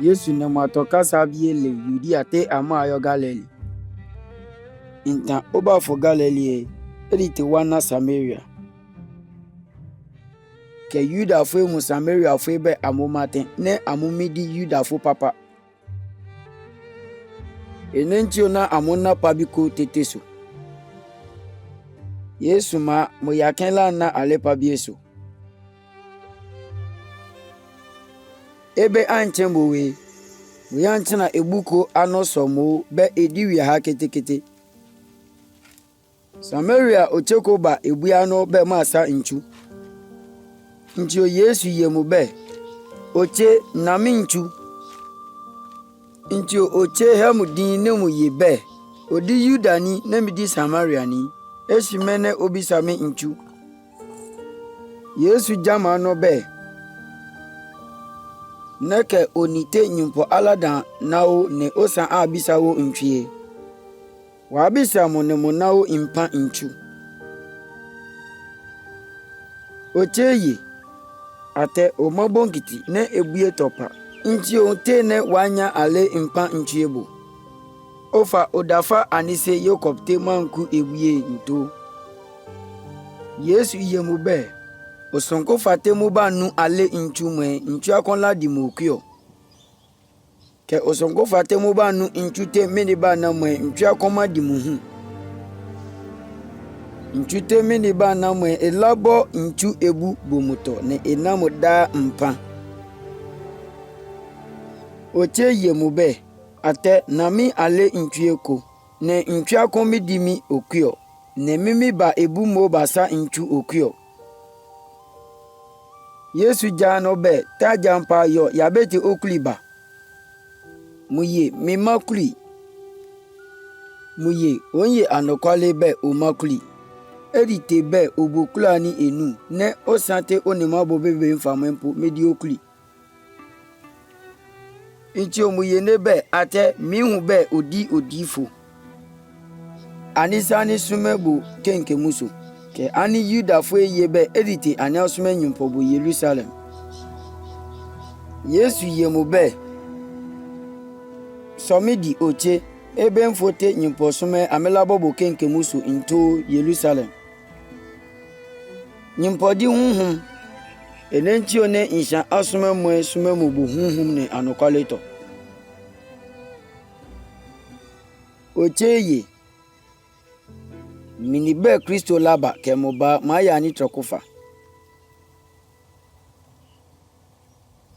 Yesu ne matoka sabie le Yudea te ama ayo Galili. Inta oba fo Galili edite wana Samaria. Ke Yuda fo mu Samaria fo be amomate ne amomidi Yuda fo papa. Enentio na amona pabiko teteso. Yesu ma mo yakenla na alepa bieso. Ebe anchembowe Uyanchina ebuko anosomo be ediwi ha ketekete. Samaria ochekoba ebuano be masa nchu. Nchio Yesu yemu be oche nami nchu. Nchio oche hemu din nemu ye be odi Yudani nemidi Samaria ni eshimene obisame nchu. Yesu jama no be neke onite nyimpo alada nao ne osa abisa wo ntwie. Wabisa mo ne mo nao impa nchu. Ocheye ate omabonkiti ne ebue topa. Nchi onte ne wanya ale impa nchwebo. Ofa odafa anise yokopte manku ebue nto. Yesu yemu be osonko fate mo ba nu ale nchu mwe nchu akonla di mokyo. Ke osonko fate mo ba nu nchu te mini ba na mwe nchu akoma di muhu. Nchu te mini ba na mwe elabo nchu ebu bomuto ne enamo da mpa. Oche yemu be ate nami ale nchu eko ne nchu akomi di mi okyo ne mimi ba ebu mo basa nchu okyo. Yesu jano be ta jampa yo yabeti okliba. Muye mimakuli. Muye onye anokwale be omakuli. Edite be obokula ni enu ne osante onima bobebe mfamempo mediokuli. Inchi omuye ne be ate mihu be odifo. Anisani sumebo kenke muso. Ke ani Yuda fo yebe edite anasume nyumpo bo Yerusalem. Yesu yemu be somidi oche ebe mfote nyumpo sume amelabo bo kenke muso into Yerusalem. Nyumpo di hunhum enenti one insha asume mwe sume mo bo hunhum ne anokwaleto. Oche ye minibe Kristo laba kemoba maya ni trokufa.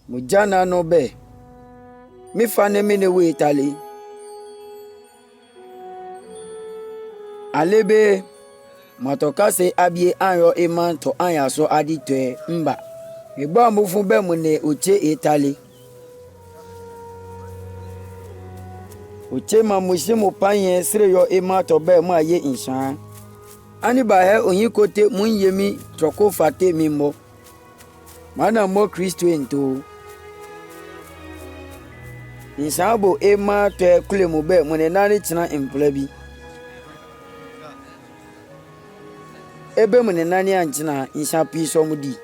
Mujana no be mifane mine we itali. Alebe matoka se abie anyo iman to anya so aditwe mba. Igba mufu be mune oche itali. Oche mamushimu panye sire yo iman to be ma ye inshan. Ani ba he onyi kote munyemi troko fate mimo. Mana mo Kristo ento. Insabo ema te kule mo be mone nani tina emplebi. Ebe mone nani anchina inshapi so mudi.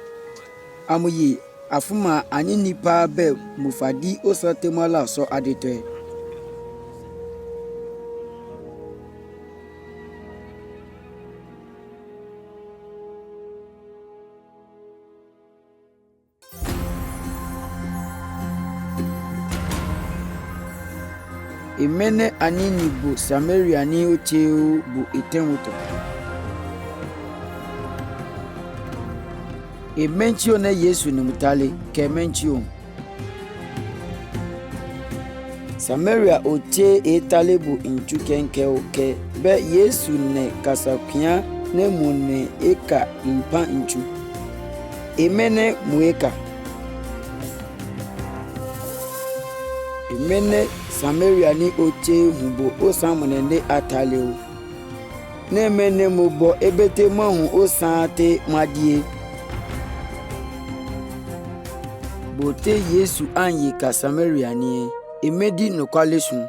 Amuye afuma ani nipa be mufadi osate mala so adetwe. Emene anini bu Samaria ni ocheu bu itemuto. Emenchio ne Yesu ni mutale ke menchio. Samaria oche etale bu inchu kenke oke be Yesu ne kasakia ne mune eka impa inchu. Emene mueka. Emene Samaria ni oche hubo osamune ne ataleo. Ne mene mubo ebete mahu osante madie. Bote Yesu anyi ka Samaria ni emedi no kwalesun.